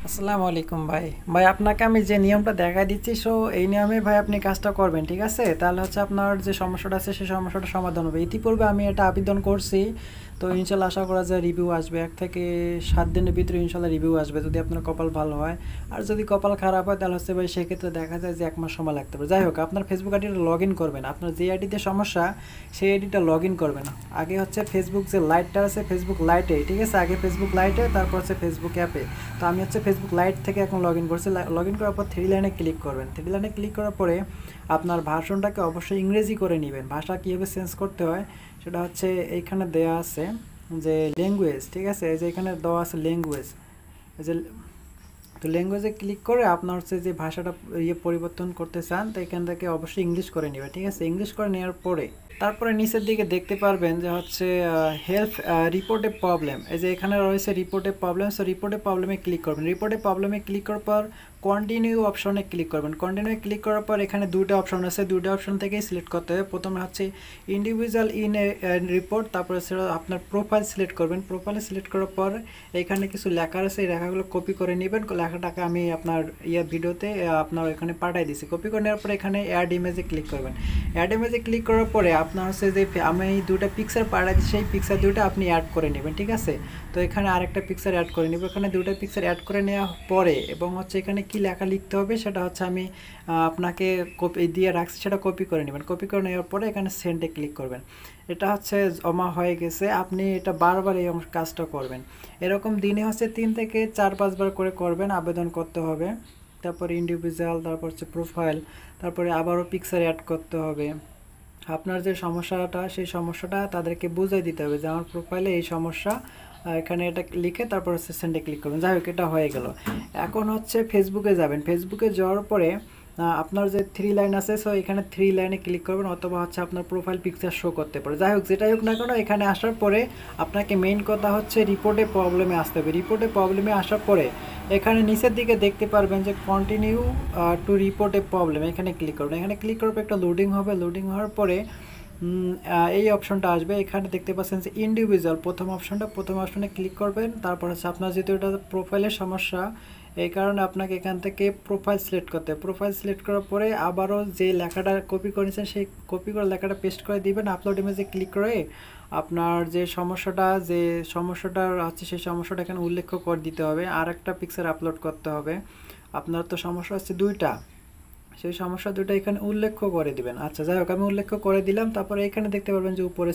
আসসালামু আলাইকুম ভাই। ভাই আপনাকে আমি যে নিয়মটা দেখাই দিচ্ছি, এই নিয়মে ভাই আপনি কাজটা করবেন, ঠিক আছে? তাহলে হচ্ছে আপনার যে সমস্যাটা আছে সেই সমস্যাটা সমাধান হবে। ইতিপূর্বে আমি এটা আবেদন করছি, তো ইনশাল্লাহ আশা করা যায় রিভিউ আসবে। 1 থেকে 7 দিনের ভিতরে ইনশাল্লাহ রিভিউ আসবে, যদি আপনার কপাল ভালো হয়। আর যদি কপাল খারাপ হয় তাহলে হচ্ছে ভাই সেক্ষেত্রে দেখা যায় যে 1 মাস সময় লাগতে পারে। যাই হোক, আপনার ফেসবুক আইডিটা লগ ইন করবেন, আপনার যে আইডিতে সমস্যা সেই আইডিটা লগ ইন করবেন। আগে হচ্ছে ফেসবুক যে লাইটটা আছে ফেসবুক লাইটে, ঠিক আছে? আগে ফেসবুক লাইটে, তারপর হচ্ছে ফেসবুক অ্যাপে। তো আমি হচ্ছে ফেসবুক লাইট থেকে এখন লগ ইন করছি। লগ ইন করার পর থ্রি লাইনে ক্লিক করবেন। থ্রি লাইনে ক্লিক করার পরে আপনার ভাষণটাকে অবশ্যই ইংরেজি করে নেবেন। ভাষা কীভাবে চেঞ্জ করতে হয় সেটা হচ্ছে এইখানে দেয়া আছে যে ল্যাঙ্গুয়েজ, ঠিক আছে? এই যে এখানে দেওয়া আছে ল্যাঙ্গুয়েজ, এই যে তো ল্যাঙ্গুয়েজে ক্লিক করে আপনার হচ্ছে যে ভাষাটা পরিবর্তন করতে চান, তো এখান থেকে অবশ্যই ইংলিশ করে নেবেন, ঠিক আছে? ইংলিশ করে নেওয়ার পরে তারপরে নিচের দিকে দেখতে পারবেন যে হচ্ছে হেল্প রিপোর্ট এ প্রবলেম। এই যে এখানে রয়েছে report a problem, so report a প্রবলেমে ক্লিক করবেন। রিপোর্ট এ প্রবলেমে ক্লিক করার পর কন্টিনিউ অপশনে ক্লিক করবেন। কন্টিনিউ ক্লিক করার পর এখানে দুটো অপশন আছে, দুটো অপশন থেকেই সিলেক্ট করতে হবে। প্রথমে হচ্ছে ইন্ডিভিজুয়াল ইন এ রিপোর্ট, তারপরে সেটা আপনার প্রোফাইল সিলেক্ট করবেন। প্রোফাইলে সিলেক্ট করার পর এখানে কিছু লেখা আছে, এই লেখাগুলো কপি করে নেবেন। লেখাটাকে আমি আপনার ভিডিওতে আপনার এখানে পাঠিয়ে দিচ্ছি। কপি করে নেওয়ার পরে এখানে অ্যাড ইমেজে ক্লিক করবেন। অ্যাড ইমেজে ক্লিক করার পরে আপনার হচ্ছে যে আমি দুটো পিকচার পাঠিয়ে দিচ্ছি, সেই পিকচার দুটো আপনি অ্যাড করে নেবেন, ঠিক আছে? তো এখানে আরেকটা পিকচার অ্যাড করে নেব। এখানে দুটো পিকচার অ্যাড করে নেওয়া পরে এবং হচ্ছে এখানে কি লেখা লিখতে হবে সেটা হচ্ছে আমি আপনাকে কপি দিয়ে রাখছি, সেটা কপি করে নেবেন। কপি করে নেওয়ার পরে এখানে সেন্ডে ক্লিক করবেন। এটা হচ্ছে জমা হয়ে গেছে। আপনি এটা বারবার এই কাজটা করবেন। এরকম দিনে হচ্ছে 3 থেকে 4-5 বার করে করবেন, আবেদন করতে হবে। তারপরে ইন্ডিভিজুয়াল, তারপর হচ্ছে প্রোফাইল, তারপরে আবারও পিকচার অ্যাড করতে হবে। আপনার যে সমস্যাটা সেই সমস্যাটা তাদেরকে বুঝিয়ে দিতে হবে যে আমার প্রোফাইলে এই সমস্যা, এখানে এটা লিখে তারপর হচ্ছে সেন্ডে ক্লিক করবেন। যাই হোক, এটা হয়ে গেল। এখন হচ্ছে ফেসবুকে যাবেন। ফেসবুকে যাওয়ার পরে আপনার যে থ্রি লাইন আছে, সো এখানে থ্রি লাইনে ক্লিক করবেন, অথবা হচ্ছে আপনার প্রোফাইল পিকচার শো করতে পারে। যাই হোক, যেটাই হোক না কেন, এখানে আসার পরে আপনাকে মেইন কথা হচ্ছে রিপোর্টে প্রবলেমে আসতে হবে। রিপোর্টে প্রবলেমে আসার পরে এখানে নিচের দিকে দেখতে পারবেন যে continue to report a problem, এখানে ক্লিক করবেন। এখানে ক্লিক করার পর একটা লোডিং হবে। লোডিং হওয়ার পরে এই অপশনটা আসবে। এখানে দেখতে পাচ্ছেন যে ইন্ডিভিজুয়াল, প্রথম অপশনে ক্লিক করবেন। তারপর হচ্ছে আপনার যেহেতু এটা প্রোফাইলের সমস্যা, এই কারণে আপনাকে এখান থেকে প্রোফাইল সিলেক্ট করতে হবে। প্রোফাইল সিলেক্ট করার পরে আবারও যে লেখাটা কপি করেছেন সেই কপি করা লেখাটা পেস্ট করে দিবেন। আপলোড ইমেজে ক্লিক করে আপনার যে সমস্যাটা হচ্ছে সেই সমস্যাটা এখানে উল্লেখ করে দিতে হবে। আর একটা পিকচার আপলোড করতে হবে। আপনার তো সমস্যা হচ্ছে দুইটা, সেই সমস্যা দুটো এখানে উল্লেখ করে দিবেন। আচ্ছা, যাই হোক, আমি উল্লেখ করে দিলাম। তারপরে এখানে দেখতে পারবেন যে উপরে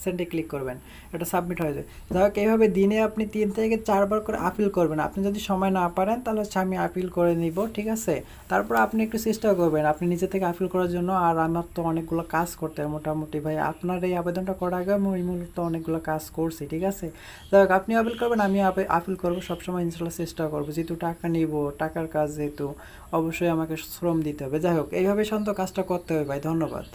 সেন্ডে ক্লিক করবেন, এটা সাবমিট হয়ে যায়। যাই হোক, এইভাবে দিনে আপনি 3 থেকে 4 বার করে আপিল করবেন। আপনি যদি সময় না পারেন তাহলে হচ্ছে আমি আপিল করে নিব, ঠিক আছে? তারপর আপনি একটু চেষ্টা করবেন আপনি নিজে থেকে আপিল করার জন্য। আর আমার তো অনেকগুলো কাজ করতে হয় মোটামুটি ভাই। আপনার এই আবেদনটা করার আগে আমি ওই মূলত অনেকগুলো কাজ করছি, ঠিক আছে? যাই হোক, আপনি আপিল করবেন, আমি আপিল করবো সবসময়, ইনশাল্লাহ চেষ্টা করবো। যেহেতু টাকা নিব, টাকার কাজ যেহেতু, অবশ্যই আমাকে শ্রম দিতে হবে। যাই হোক, এইভাবে শান্ত কাজটা করতে হবে ভাই। ধন্যবাদ।